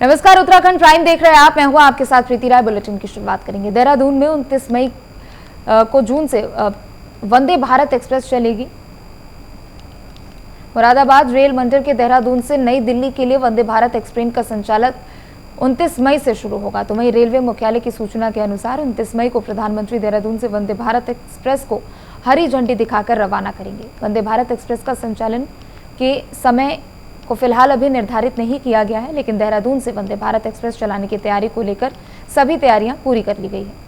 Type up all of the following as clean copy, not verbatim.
नमस्कार, उत्तराखंड प्राइम देख रहे हैं आप। मैं हूं आपके साथ प्रीति राय। बुलेटिन की शुरुआत करेंगे। देहरादून में 29 मई को जून से वंदे भारत एक्सप्रेस चलेगी। मुरादाबाद रेल मंडल के देहरादून से नई दिल्ली के लिए वंदे भारत एक्सप्रेस का संचालन 29 मई से शुरू होगा। तो वहीं रेलवे मुख्यालय की सूचना के अनुसार 29 मई को प्रधानमंत्री देहरादून से वंदे भारत एक्सप्रेस को हरी झंडी दिखाकर रवाना करेंगे। वंदे भारत एक्सप्रेस का संचालन के समय को फिलहाल अभी निर्धारित नहीं किया गया है, लेकिन देहरादून से वंदे भारत एक्सप्रेस चलाने की तैयारी को लेकर सभी तैयारियां पूरी कर ली गई है।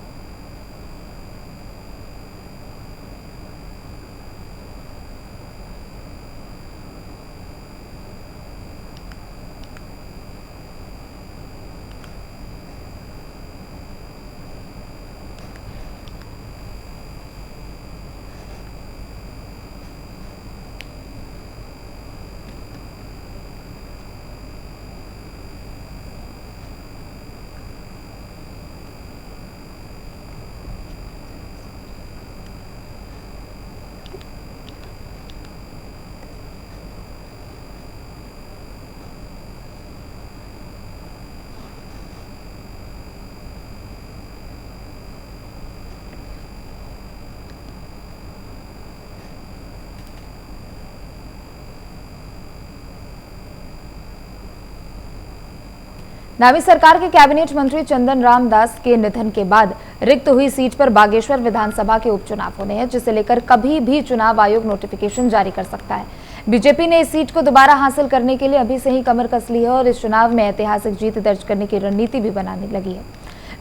नामी सरकार के कैबिनेट मंत्री चंदन राम दास के निधन के बाद रिक्त हुई सीट पर बागेश्वर विधानसभा के उपचुनाव होने हैं, जिसे लेकर कभी भी चुनाव आयोग नोटिफिकेशन जारी कर सकता है। बीजेपी ने इस सीट को दोबारा हासिल करने के लिए अभी से ही कमर कस ली है और इस चुनाव में ऐतिहासिक जीत दर्ज करने की रणनीति भी बनाने लगी है।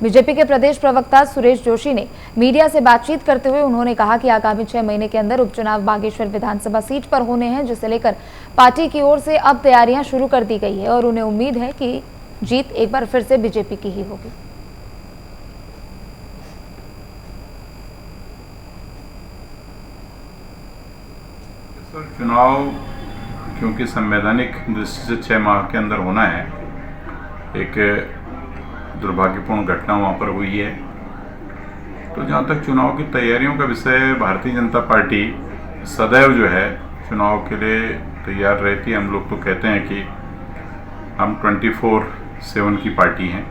बीजेपी के प्रदेश प्रवक्ता सुरेश जोशी ने मीडिया से बातचीत करते हुए उन्होंने कहा कि आगामी 6 महीने के अंदर उपचुनाव बागेश्वर विधानसभा सीट पर होने हैं, जिसे लेकर पार्टी की ओर से अब तैयारियां शुरू कर दी गई है और उन्हें उम्मीद है कि जीत एक बार फिर से बीजेपी की ही होगी। चुनाव क्योंकि संवैधानिक दृष्टि से 6 माह के अंदर होना है, एक दुर्भाग्यपूर्ण घटना वहाँ पर हुई है। तो जहाँ तक चुनाव की तैयारियों का विषय, भारतीय जनता पार्टी सदैव जो है चुनाव के लिए तैयार रहती है। हम लोग तो कहते हैं कि हम 24/7 की पार्टी हैं,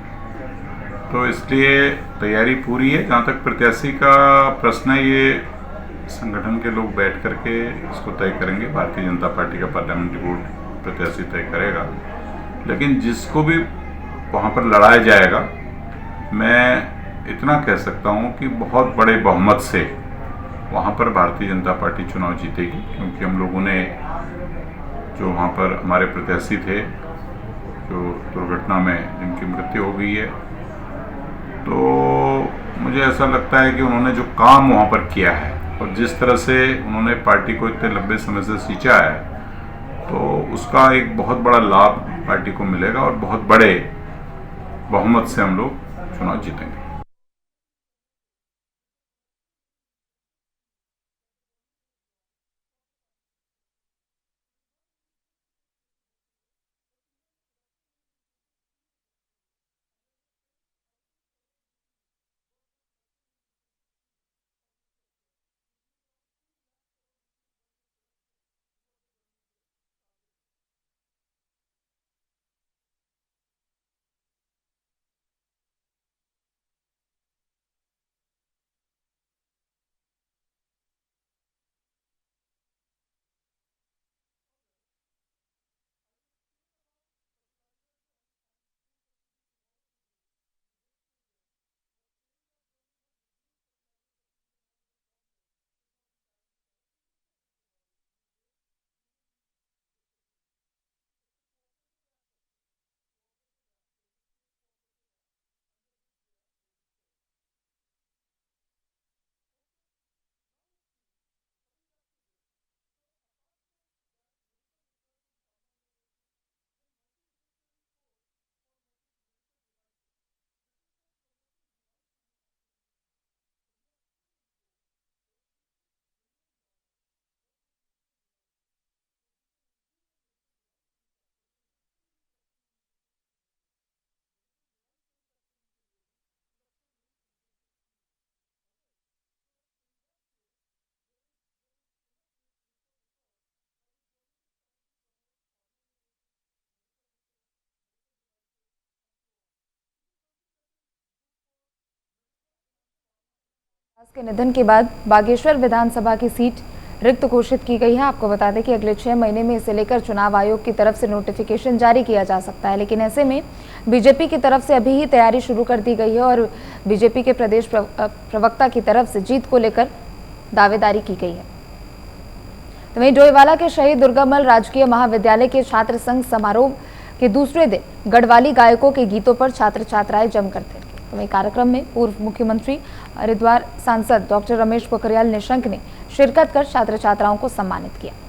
तो इसलिए तैयारी पूरी है। जहाँ तक प्रत्याशी का प्रश्न है, ये संगठन के लोग बैठ करके इसको तय करेंगे। भारतीय जनता पार्टी का पार्लियामेंट्री बोर्ड प्रत्याशी तय करेगा, लेकिन जिसको भी वहाँ पर लड़ाया जाएगा, मैं इतना कह सकता हूँ कि बहुत बड़े बहुमत से वहाँ पर भारतीय जनता पार्टी चुनाव जीतेगी। क्योंकि हम लोगों ने जो वहाँ पर हमारे प्रत्याशी थे, जो दुर्घटना में जिनकी मृत्यु हो गई है, तो मुझे ऐसा लगता है कि उन्होंने जो काम वहाँ पर किया है और जिस तरह से उन्होंने पार्टी को इतने लंबे समय से सींचा है, तो उसका एक बहुत बड़ा लाभ पार्टी को मिलेगा और बहुत बड़े बहुमत से हम लोग चुनाव जीतेंगे। के निधन के बाद बागेश्वर विधानसभा की सीट रिक्त घोषित की गई है। आपको बता दें कि अगले 6 महीने में इसे लेकर चुनाव आयोग की तरफ से नोटिफिकेशन जारी किया जा सकता है, लेकिन ऐसे में बीजेपी की तरफ से अभी ही तैयारी शुरू कर दी गई है और बीजेपी के प्रदेश प्रवक्ता की तरफ से जीत को लेकर दावेदारी की गई है। तो वहीं डोईवाला के शहीद दुर्गामल राजकीय महाविद्यालय के छात्र संघ समारोह के दूसरे दिन गढ़वाली गायकों के गीतों पर छात्र छात्राएं जमकर थे। तो वहीं कार्यक्रम में पूर्व मुख्यमंत्री हरिद्वार सांसद डॉक्टर रमेश पोखरियाल निशंक ने शिरकत कर छात्र छात्राओं को सम्मानित किया।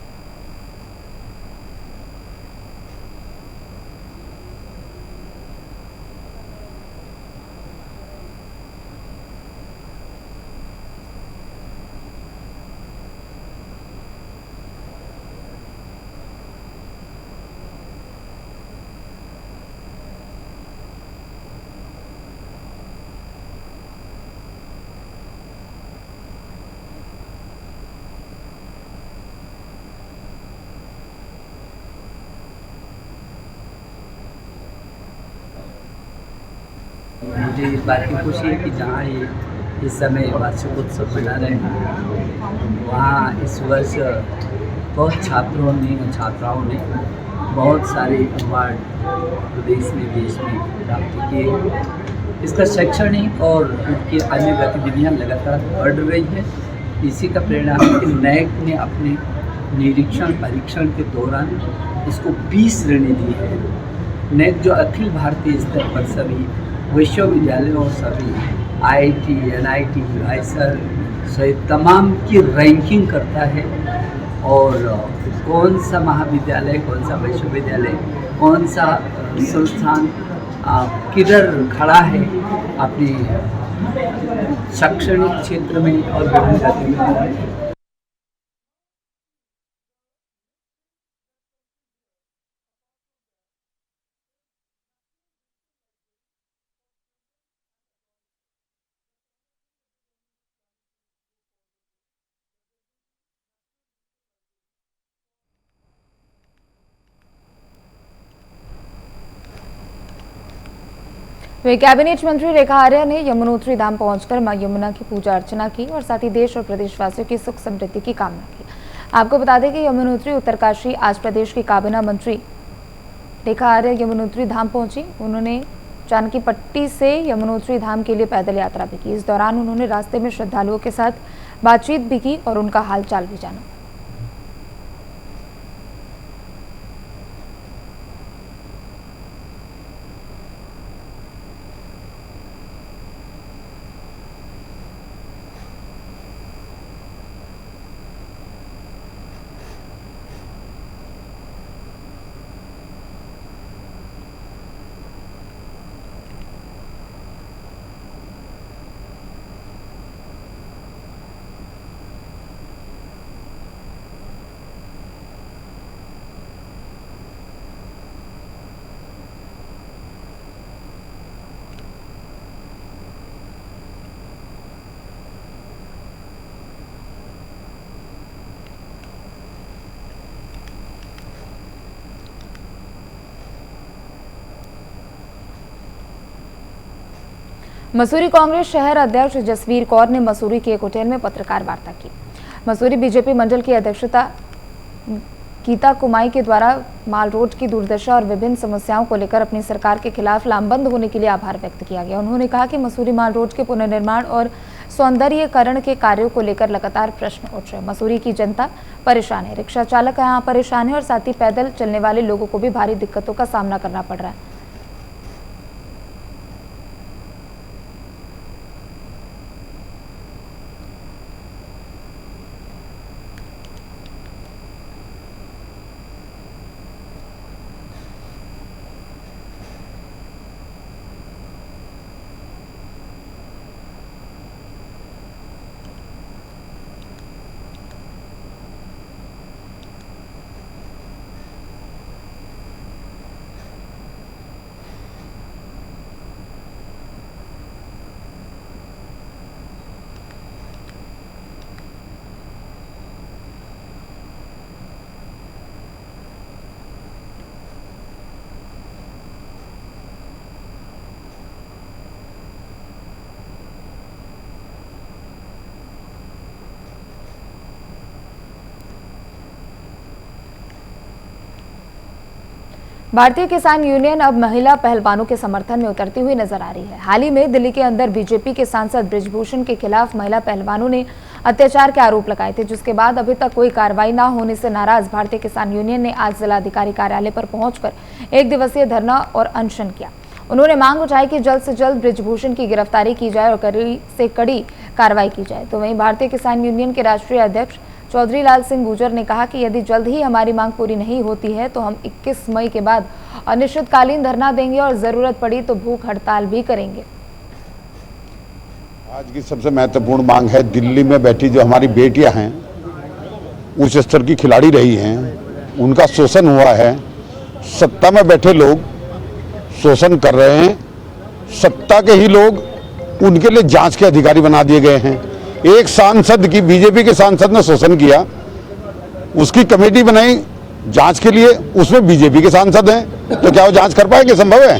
मुझे इस बात की खुशी है कि जहाँ ये इस समय वार्षिक उत्सव मना रहे हैं, वहाँ इस वर्ष बहुत छात्रों ने और छात्राओं ने बहुत सारे अवार्ड प्रदेश में देश में प्राप्त किए। इसका शैक्षणिक और उनकी अन्य गतिविधियाँ लगातार बढ़ रही है। इसी का परिणाम है कि नैक ने अपने निरीक्षण परीक्षण के दौरान इसको 20 श्रेणी दी है। नैक जो अखिल भारतीय स्तर पर सभी विश्वविद्यालयों और सभी IIT, NIT, आईसर सहित तमाम की रैंकिंग करता है और कौन सा महाविद्यालय, कौन सा विश्वविद्यालय, कौन सा संस्थान किधर खड़ा है अपनी शैक्षणिक क्षेत्र में और विभिन्न गतिविधियों में। वहीं कैबिनेट मंत्री रेखा आर्या ने यमुनोत्री धाम पहुंचकर मां यमुना की पूजा अर्चना की और साथ ही देश और प्रदेशवासियों की सुख समृद्धि की कामना की। आपको बता दें कि यमुनोत्री उत्तरकाशी आज प्रदेश की काबीना मंत्री रेखा आर्या यमुनोत्री धाम पहुंची। उन्होंने जानकी पट्टी से यमुनोत्री धाम के लिए पैदल यात्रा भी की। इस दौरान उन्होंने रास्ते में श्रद्धालुओं के साथ बातचीत भी की और उनका हालचाल भी जाना। मसूरी कांग्रेस शहर अध्यक्ष जसवीर कौर ने मसूरी के एक होटल में पत्रकार वार्ता की। मसूरी बीजेपी मंडल की अध्यक्षता गीता कुमाई के द्वारा माल रोड की दुर्दशा और विभिन्न समस्याओं को लेकर अपनी सरकार के खिलाफ लामबंद होने के लिए आभार व्यक्त किया गया। उन्होंने कहा कि मसूरी माल रोड के पुनर्निर्माण और सौंदर्यीकरण के कार्यों को लेकर लगातार प्रश्न उठ रहे हैं। मसूरी की जनता परेशान है, रिक्शा चालक यहाँ परेशान है और साथ ही पैदल चलने वाले लोगों को भी भारी दिक्कतों का सामना करना पड़ रहा है। भारतीय किसान यूनियन अब महिला पहलवानों के समर्थन में उतरती हुई नजर आ रही है। हाल ही में दिल्ली के अंदर बीजेपी के सांसद बृजभूषण के खिलाफ महिला पहलवानों ने अत्याचार के आरोप लगाए थे, जिसके बाद अभी तक कोई कार्रवाई न होने से नाराज भारतीय किसान यूनियन ने आज जिलाधिकारी कार्यालय पर पहुंचकर 1 दिवसीय धरना और अनशन किया। उन्होंने मांग उठाई कि जल्द से जल्द बृजभूषण की गिरफ्तारी की जाए और कड़ी से कड़ी कार्रवाई की जाए। तो वहीं भारतीय किसान यूनियन के राष्ट्रीय अध्यक्ष चौधरी लाल सिंह गुर्जर ने कहा कि यदि जल्द ही हमारी मांग पूरी नहीं होती है तो हम 21 मई के बाद अनिश्चितकालीन धरना देंगे और जरूरत पड़ी तो भूख हड़ताल भी करेंगे। आज की सबसे महत्वपूर्ण मांग है, दिल्ली में बैठी जो हमारी बेटियां हैं, उच्च स्तर की खिलाड़ी रही हैं, उनका शोषण हुआ है। सत्ता में बैठे लोग शोषण कर रहे हैं, सत्ता के ही लोग उनके लिए जांच के अधिकारी बना दिए गए हैं। एक सांसद की, बीजेपी के सांसद ने शोषण किया, उसकी कमेटी बनाई जांच के लिए, उसमें बीजेपी के सांसद हैं, तो क्या वो जांच कर पाएंगे? संभव है?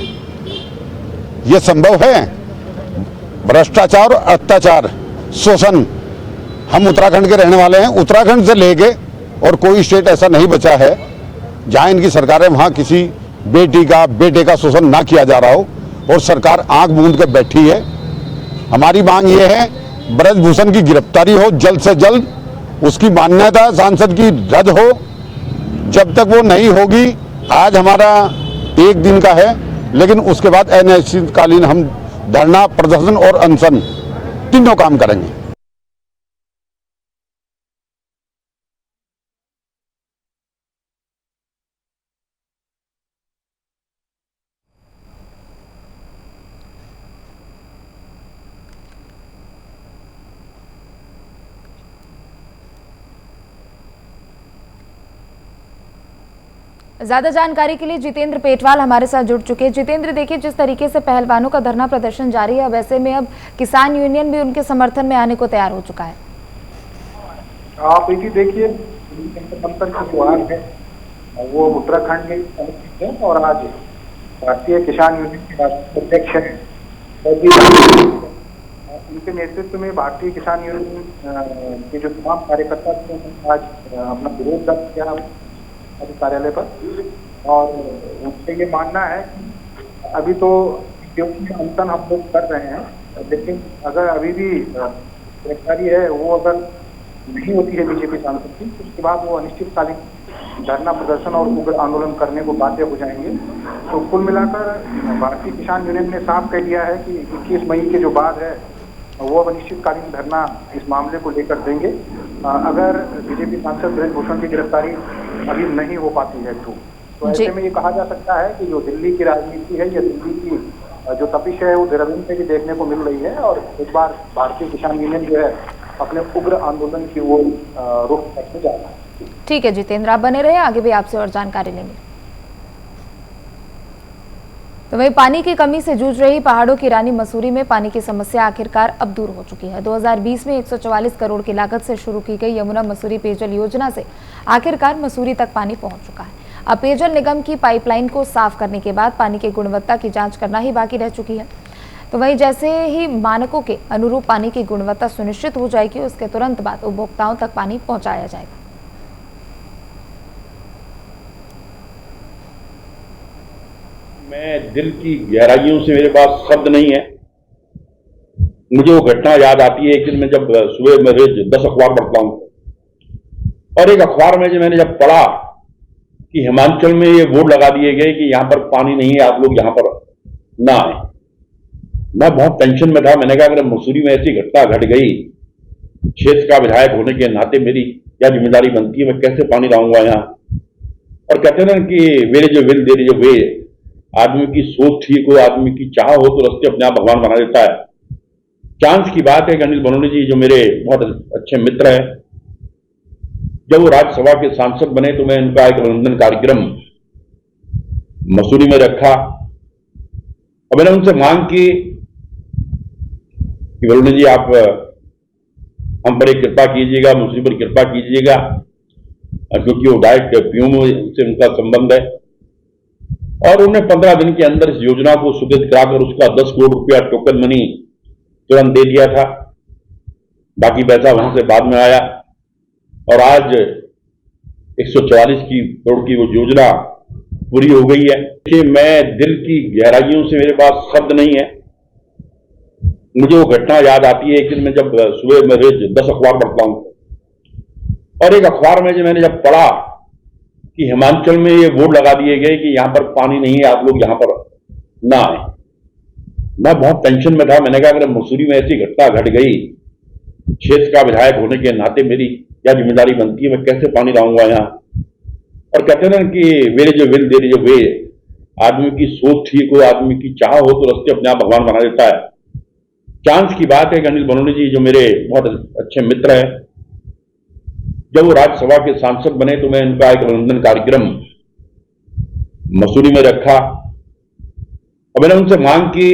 ये संभव है? भ्रष्टाचार, अत्याचार, शोषण। हम उत्तराखंड के रहने वाले हैं, उत्तराखंड से लेके और कोई स्टेट ऐसा नहीं बचा है जहां इनकी सरकार है वहां किसी बेटी का, बेटे का शोषण ना किया जा रहा हो, और सरकार आंख मूंद के बैठी है। हमारी मांग ये है, बृजभूषण की गिरफ्तारी हो जल्द से जल्द, उसकी मान्यता सांसद की रद्द हो। जब तक वो नहीं होगी, आज हमारा 1 दिन का है, लेकिन उसके बाद अनिश्चितकालीन हम धरना, प्रदर्शन और अनशन तीनों काम करेंगे। ज्यादा जानकारी के लिए जितेंद्र पेटवाल हमारे साथ जुड़ चुके हैं। जितेंद्र, देखिए जिस तरीके से पहलवानों का धरना प्रदर्शन जारी है, वैसे में अब किसान यूनियन भी उनके समर्थन में आने को तैयार हो चुका है। आप इसी देखिए, अंतर की त्योहार है वो उत्तराखंड में अनुष्ठित है और आज भारतीय किसान यूनियन के राष्ट्रीय अध्यक्ष हैं, उनके नेतृत्व में भारतीय किसान यूनियन के जो तमाम कार्यकर्ता थे आज अपना विरोध दर्ज किया कार्यालय पर। और उनसे ये मानना है कि अभी तो क्योंकि अनशन हम लोग कर रहे हैं, लेकिन अगर अभी भी गिरफ्तारी है वो अगर नहीं होती है बीजेपी सांसद की, उसके बाद वो अनिश्चितकालीन धरना प्रदर्शन और उग्र आंदोलन करने को बाध्य हो जाएंगे। तो कुल मिलाकर भारतीय किसान यूनियन ने साफ कह दिया है कि 21 मई के जो बाद है वो अब अनिश्चितकालीन धरना इस मामले को लेकर देंगे, अगर बीजेपी सांसद बृजभूषण की गिरफ्तारी अभी नहीं हो पाती है। तो ऐसे में ये कहा जा सकता है कि जो दिल्ली की राजनीति है या दिल्ली की जो तपिश है वो देहरादून में भी देखने को मिल रही है, और इस बार भारतीय किसान यूनियन जो है अपने उग्र आंदोलन की ओर रुख करने जा रहा है। ठीक है जितेंद्र, आप बने रहे, आगे भी आपसे और जानकारी लेंगे। तो वहीं पानी की कमी से जूझ रही पहाड़ों की रानी मसूरी में पानी की समस्या आखिरकार अब दूर हो चुकी है। 2020 में 144 करोड़ की लागत से शुरू की गई यमुना मसूरी पेयजल योजना से आखिरकार मसूरी तक पानी पहुंच चुका है। अब पेयजल निगम की पाइपलाइन को साफ करने के बाद पानी की गुणवत्ता की जांच करना ही बाकी रह चुकी है। तो वहीं जैसे ही मानकों के अनुरूप पानी की गुणवत्ता सुनिश्चित हो जाएगी, उसके तुरंत बाद उपभोक्ताओं तक पानी पहुंचाया जाएगा। मैं दिल की गहराइयों से, मेरे पास शब्द नहीं है, मुझे वो घटना याद आती है। एक दिन मैं जब सुबह में रोज 10 अखबार पढ़ता हूं, और एक अखबार में मैंने जब पढ़ा कि हिमाचल में ये बोर्ड लगा दिए गए कि यहां पर पानी नहीं है, आप लोग यहां पर ना आए। मैं बहुत टेंशन में था। मैंने कहा अगर मसूरी में ऐसी घटना घट गई, क्षेत्र का विधायक होने के नाते मेरी क्या जिम्मेदारी बनती है, मैं कैसे पानी लाऊंगा यहाँ। और कहते हैं ना कि वेर जो विल देर जो वे, आदमी की सोच ठीक हो, आदमी की चाह हो तो रास्ते अपने आप भगवान बना देता है। चांस की बात है कि अनिल बलूनी जी जो मेरे बहुत अच्छे मित्र हैं, जब वो राज्यसभा के सांसद बने तो मैं उनका एक अभिनंदन कार्यक्रम मसूरी में रखा और मैंने उनसे मांग की कि बलूनी जी आप हम पर एक कृपा कीजिएगा, मसूरी पर कृपा कीजिएगा, क्योंकि वो डायरेक्ट पीएम से उनका संबंध है। और उन्हें 15 दिन के अंदर इस योजना को स्वीकृत कराकर उसका 10 करोड़ रुपया टोकन मनी तुरंत दे दिया था। बाकी पैसा वहां से बाद में आया और आज 144 करोड़ की वो योजना पूरी हो गई है कि मैं दिल की गहराइयों से, मेरे पास शब्द नहीं है। मुझे वो घटना याद आती है एक दिन मैं जब सुबह में रोज 10 अखबार पढ़ता हूं और एक अखबार में मैंने जब पढ़ा कि हिमाचल में ये बोर्ड लगा दिए गए कि यहां पर पानी नहीं है, आप लोग यहां पर ना आए। मैं बहुत टेंशन में था। मैंने कहा अगर मसूरी में ऐसी घटना घट गई, क्षेत्र का विधायक होने के नाते मेरी क्या जिम्मेदारी बनती है, मैं कैसे पानी लाऊंगा यहाँ। और कहते ना कि वेरे जो विल देरे जो वे, आदमी की सोच ठीक हो, आदमी की चाह हो तो रास्ते अपने आप भगवान बना देता है। चांस की बात है कि अनिल बलूनी जी जो मेरे बहुत अच्छे मित्र हैं, जब वो राज्यसभा के सांसद बने तो मैं उनका एक अभिनंदन कार्यक्रम मसूरी में रखा और मैंने उनसे मांग की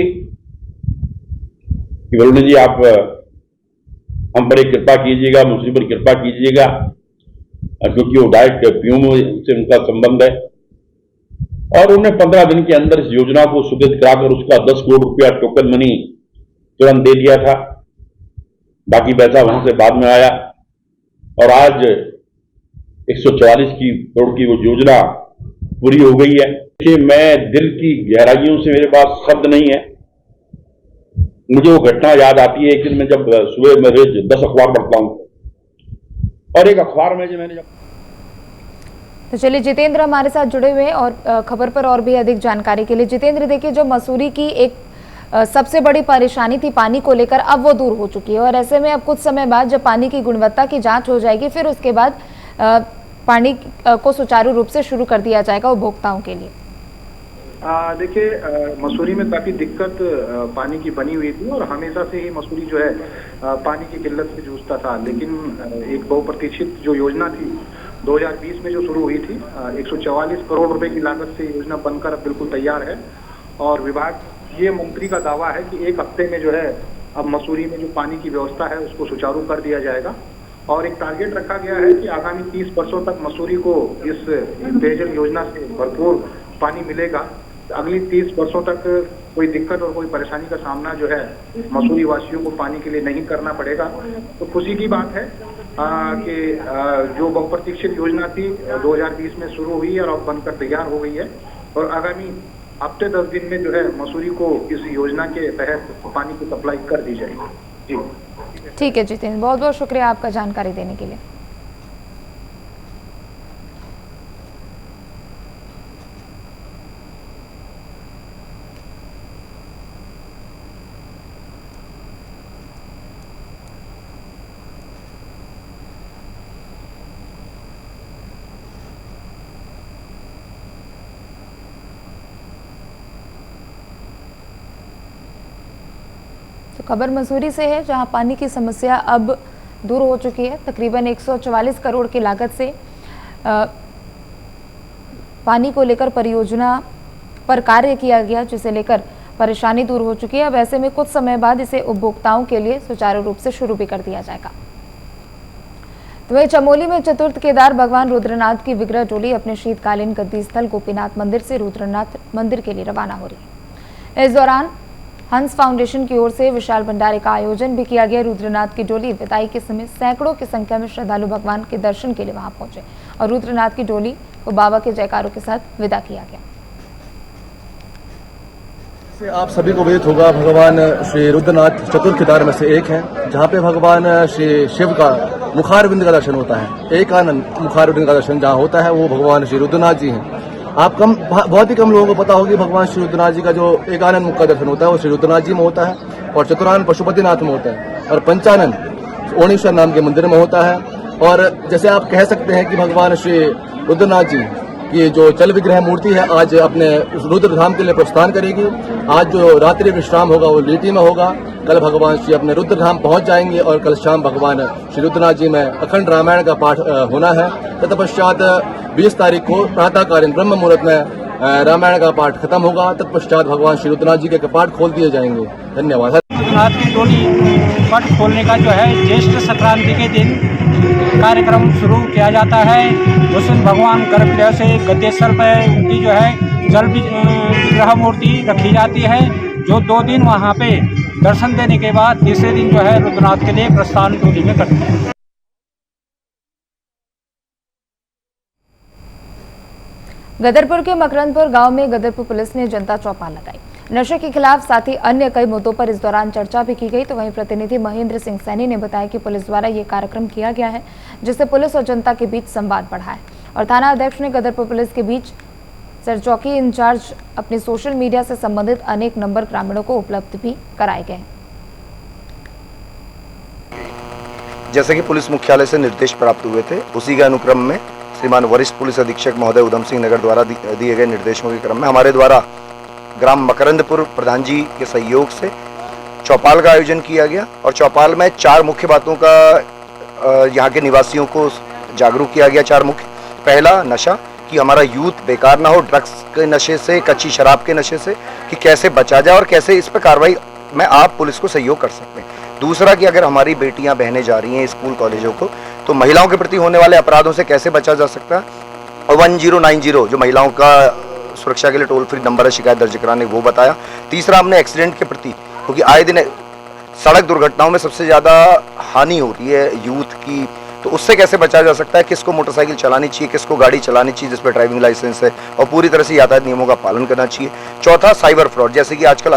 कि बलूनी जी आप हम पर एक कृपा कीजिएगा, मसूरी पर कृपा कीजिएगा, क्योंकि वो डायरेक्ट पीएम से उनका संबंध है। और उन्हें 15 दिन के अंदर इस योजना को स्वीकृत कराकर उसका 10 करोड़ रुपया टोकन मनी तुरंत दे दिया था। बाकी पैसा वहां से बाद में आया और आज 144 करोड़ की वो योजना पूरी हो गई है कि मैं दिल की गहराइयों से, मेरे पास शब्द नहीं है। मुझे वो घटना याद आती है एक दिन मैं जब सुबह में रोज 10 अखबार पढ़ता हूं और एक अखबार में मैंने जब तो चलिए जितेंद्र हमारे साथ जुड़े हुए हैं और खबर पर और भी अधिक जानकारी के लिए। जितेंद्र देखिए, जो मसूरी की एक सबसे बड़ी परेशानी थी पानी को लेकर, अब वो दूर हो चुकी है और ऐसे में अब कुछ समय बाद जब पानी की गुणवत्ता की जांच हो जाएगी फिर उसके बाद पानी को सुचारू रूप से शुरू कर दिया जाएगा उपभोक्ताओं के लिए। देखिए, मसूरी में काफ़ी दिक्कत पानी की बनी हुई थी और हमेशा से ही मसूरी जो है पानी की किल्लत से जूझता था। लेकिन एक बहुप्रतीक्षित जो योजना थी 2020 में जो शुरू हुई थी, 144 करोड़ रुपए की लागत से योजना बनकर अब बिल्कुल तैयार है और विभाग, ये मंत्री का दावा है कि 1 हफ्ते में जो है अब मसूरी में जो पानी की व्यवस्था है उसको सुचारू कर दिया जाएगा। और एक टारगेट रखा गया है कि आगामी 30 वर्षों तक मसूरी को इस पेयजल योजना से भरपूर पानी मिलेगा। अगली 30 वर्षों तक कोई दिक्कत और कोई परेशानी का सामना जो है मसूरी वासियों को पानी के लिए नहीं करना पड़ेगा। तो खुशी की बात है कि जो बहुप्रतीक्षित योजना थी 2020 में शुरू हुई और अब बनकर तैयार हो गई है और आगामी हफ्ते 10 दिन में जो है मसूरी को इस योजना के तहत पानी की सप्लाई कर दी जाएगी। जी ठीक है जितेंद्र, बहुत बहुत शुक्रिया आपका जानकारी देने के लिए। तो खबर मसूरी से है जहां पानी की समस्या अब दूर हो चुकी है। तकरीबन 144 करोड़ की लागत से पानी को लेकर परियोजना पर कार्य किया गया, जिसे लेकर परेशानी दूर हो चुकी है। अब ऐसे में कुछ समय बाद इसे उपभोक्ताओं के लिए सुचारू रूप से शुरू भी कर दिया जाएगा। तो वही चमोली में चतुर्थ केदार भगवान रुद्रनाथ की विग्रह टोली अपने शीतकालीन गद्दी स्थल गोपीनाथ मंदिर से रुद्रनाथ मंदिर के लिए रवाना हो रही है। इस दौरान हंस फाउंडेशन की ओर से विशाल भंडारे का आयोजन भी किया गया। रुद्रनाथ की डोली विदाई के समय सैकड़ों की संख्या में श्रद्धालु भगवान के दर्शन के लिए वहां पहुंचे और रुद्रनाथ की डोली को बाबा के जयकारों के साथ विदा किया गया। आप सभी को विदित होगा, भगवान श्री रुद्रनाथ चतुर्थ केदार में से एक है, जहाँ पे भगवान श्री शिव का मुखारविंद का दर्शन होता है। एक आनंद मुखारविंद का दर्शन जहाँ होता है वो भगवान श्री रुद्रनाथ जी हैं। बहुत ही कम लोगों को पता होगा कि भगवान श्री रुद्रनाथ जी का जो एकानंद मुख का दर्शन होता है वो श्री रुद्रनाथ जी में होता है और चतुरानंद पशुपतिनाथ में होता है और पंचानंद ओणेश्वर नाम के मंदिर में होता है। और जैसे आप कह सकते हैं कि भगवान श्री रुद्रनाथ जी की जो चल विग्रह मूर्ति है आज अपने रुद्रधाम के लिए प्रस्थान करेगी। आज जो रात्रि विश्राम होगा वो लीटी में होगा। कल भगवान श्री अपने रुद्रधाम पहुंच जाएंगे और कल शाम भगवान श्री रुद्रनाथ जी में अखंड रामायण का पाठ होना है। तत्पश्चात 20 तारीख को प्रातःकालीन ब्रह्म मुहूर्त में रामायण का पाठ खत्म होगा। तत्पश्चात भगवान श्री रुद्रनाथ जी के कपाट खोल दिए जाएंगे। धन्यवाद। रुद्रनाथ की डोली पट खोलने का जो है ज्येष्ठ संक्रांति के दिन कार्यक्रम शुरू किया जाता है। उस दिन भगवान गर्भगृह से गद्देश्वर पर उनकी जो है जल विग्रह मूर्ति रखी जाती है, जो 2 दिन वहाँ पे दर्शन देने के बाद तीसरे दिन जो है रुद्रनाथ के लिए प्रस्थान डोली में करते हैं। गदरपुर के मकरंदपुर गांव में गदरपुर पुलिस ने जनता चौपाल लगाई। नशे के खिलाफ साथ ही अन्य कई मुद्दों पर इस दौरान चर्चा भी की गई। तो वहीं प्रतिनिधि महेंद्र सिंह सैनी ने बताया कि पुलिस द्वारा ये कार्यक्रम किया गया है, जिससे पुलिस और जनता के बीच संवाद बढ़ा है। और थाना अध्यक्ष ने गदरपुर पुलिस के बीच सरचौकी इंचार्ज अपने सोशल मीडिया से संबंधित अनेक नंबर ग्रामीणों को उपलब्ध भी कराए गए। जैसे कि पुलिस मुख्यालय से निर्देश प्राप्त हुए थे, उसी के अनुक्रम में श्रीमान वरिष्ठ पुलिस अधीक्षक महोदय उधम सिंह नगर द्वारा दिए गए निर्देशों के क्रम में हमारे द्वारा ग्राम मकरंदपुर प्रधान जी के सहयोग से चौपाल का आयोजन किया गया। और चौपाल में 4 मुख्य बातों का यहाँ के निवासियों को जागरूक किया गया। 4 मुख्य, पहला नशा, कि हमारा यूथ बेकार ना हो ड्रग्स के नशे से, कच्ची शराब के नशे से, कि कैसे बचा जाए और कैसे इस पर कार्रवाई में आप पुलिस को सहयोग कर सकते हैं। दूसरा कि अगर हमारी बेटियां बहनें जा रही हैं स्कूल कॉलेजों को, तो महिलाओं के प्रति होने वाले अपराधों से कैसे बचा जा सकता है। और 1090 जो महिलाओं का सुरक्षा के लिए टोल फ्री नंबर है शिकायत दर्ज कराने, वो बताया। तीसरा हमने एक्सीडेंट के प्रति, क्योंकि आए दिन सड़क दुर्घटनाओं में सबसे ज़्यादा हानि हो रही है यूथ की, तो उससे कैसे बचा जा सकता है, किसको मोटरसाइकिल चलानी चाहिए, किसको गाड़ी चलानी चाहिए जिस पर ड्राइविंग लाइसेंस है, और पूरी तरह से यातायात नियमों का पालन करना चाहिए। चौथा साइबर फ्रॉड, जैसे कि आजकल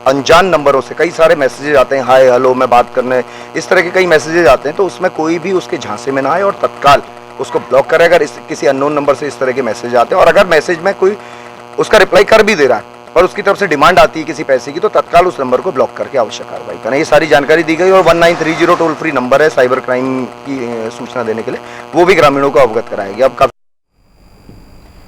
अनजान नंबरों से कई सारे मैसेजेस आते हैं, हाय हेलो मैं बात करने, इस तरह के कई मैसेजेस आते हैं, तो उसमें कोई भी उसके झांसे में ना आए और तत्काल उसको ब्लॉक करे। अगर किसी अननोन नंबर से इस तरह के मैसेज आते हैं और अगर मैसेज में कोई उसका रिप्लाई कर भी दे रहा है और उसकी तरफ से डिमांड आती है किसी पैसे की, तो तत्काल उस नंबर को ब्लॉक करके आवश्यक कार्रवाई करें। ये सारी जानकारी दी गई। और 1930 टोल फ्री नंबर है साइबर क्राइम की सूचना देने के लिए, वो भी ग्रामीणों को अवगत कराया गया। अब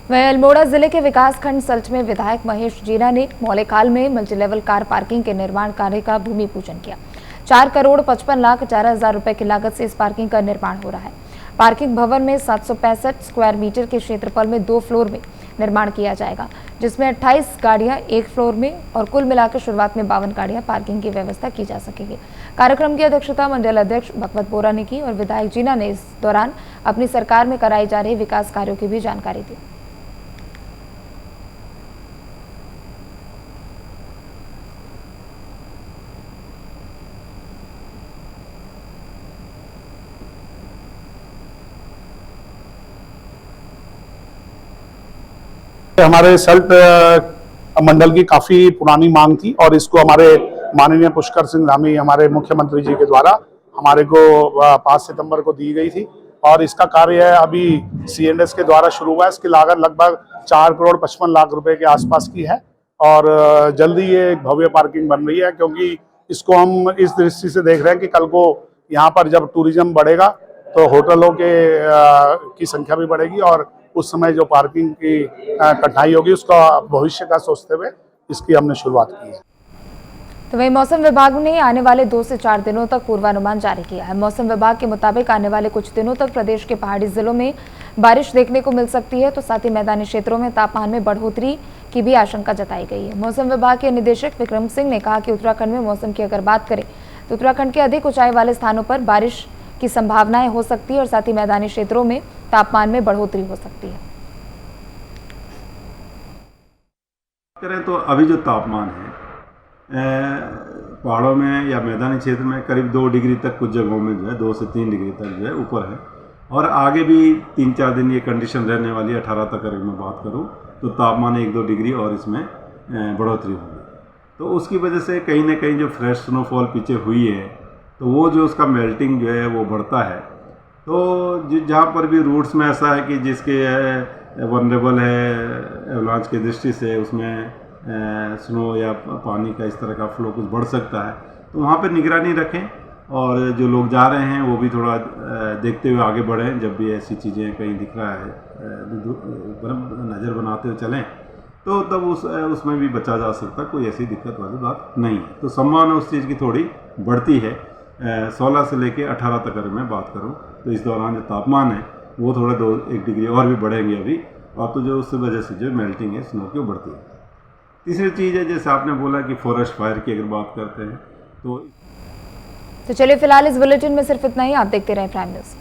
वहीं अल्मोड़ा जिले के विकासखंड सल्च में विधायक महेश जीना ने मौलेखाल में मल्टीलेवल कार पार्किंग के निर्माण कार्य का भूमि पूजन किया। 4,55,11,000 रुपए की लागत से इस पार्किंग का निर्माण हो रहा है। पार्किंग भवन में 765 स्क्वायर मीटर के क्षेत्रफल में 2 फ्लोर में निर्माण किया जाएगा, जिसमें 28 गाड़ियां एक फ्लोर में और कुल मिलाकर शुरुआत में 52 गाड़ियां पार्किंग की व्यवस्था की जा सकेगी। कार्यक्रम की अध्यक्षता मंडल अध्यक्ष भगवत बोरा ने की और विधायक जीना ने इस दौरान अपनी सरकार में कराई जा रही विकास कार्यों की भी जानकारी दी। हमारे सल्ट मंडल की काफी पुरानी मांग थी और इसको हमारे माननीय पुष्कर सिंह धामी हमारे मुख्यमंत्री जी के द्वारा हमारे को 5 सितंबर को दी गई थी। और इसका कार्य अभी C&S के द्वारा शुरू हुआ है। इसकी लागत लगभग 4,55,00,000 रुपए के आसपास की है और जल्दी ये एक भव्य पार्किंग बन रही है, क्योंकि इसको हम इस दृष्टि से देख रहे हैं कि कल को यहाँ पर जब टूरिज्म बढ़ेगा तो होटलों की संख्या भी बढ़ेगी और उस समय जो पार्किंग की कठिनाई होगी उसका भविष्य का सोचते हुए इसकी हमने शुरुआत की है। तो वहीं मौसम विभाग ने आने वाले 2 से 4 दिनों तक पूर्वानुमान जारी किया है। मौसम विभाग के मुताबिक आने वाले कुछ दिनों तक प्रदेश के पहाड़ी जिलों में बारिश देखने को मिल सकती है, तो साथ ही मैदानी क्षेत्रों में तापमान में बढ़ोतरी की भी आशंका जताई गई है। मौसम विभाग के निदेशक विक्रम सिंह ने कहा कि उत्तराखंड में मौसम की अगर बात करें तो उत्तराखंड के अधिक ऊंचाई वाले स्थानों पर बारिश की संभावनाएं हो सकती है और साथ ही मैदानी क्षेत्रों में तापमान में बढ़ोतरी हो सकती है। करें तो अभी जो तापमान है पहाड़ों में या मैदानी क्षेत्र में करीब 2 डिग्री तक कुछ जगहों में जो है 2 से 3 डिग्री तक जो है ऊपर है और आगे भी 3-4 दिन ये कंडीशन रहने वाली है। 18 तक अगर मैं बात करूँ तो तापमान 1-2 डिग्री और इसमें बढ़ोतरी होगी। तो उसकी वजह से कहीं ना कहीं जो फ्रेश स्नोफॉल पीछे हुई है तो वो जो उसका मेल्टिंग जो है वो बढ़ता है। तो जहाँ पर भी रूट्स में ऐसा है कि जिसके वनरेबल है एवलांच की दृष्टि से, उसमें स्नो या पानी का इस तरह का फ्लो कुछ बढ़ सकता है, तो वहाँ पर निगरानी रखें और जो लोग जा रहे हैं वो भी थोड़ा देखते हुए आगे बढ़ें। जब भी ऐसी चीज़ें कहीं दिख रहा है नज़र बनाते हुए चलें तो तब उसमें भी बचा जा सकता, कोई ऐसी दिक्कत वाली बात नहीं है। तो संभावना उस चीज़ की थोड़ी बढ़ती है। 16 से लेके 18 तक अगर मैं बात करूं तो इस दौरान जो तापमान है वो थोड़ा 2-1 डिग्री और भी बढ़ेंगे अभी, और तो जो उस वजह से जो मेल्टिंग है स्नो की बढ़ती है। तीसरी चीज़ है जैसे आपने बोला कि फॉरेस्ट फायर की अगर बात करते हैं तो चलिए फिलहाल इस बुलेटिन में सिर्फ इतना ही। आप देखते रहें प्राइम न्यूज़।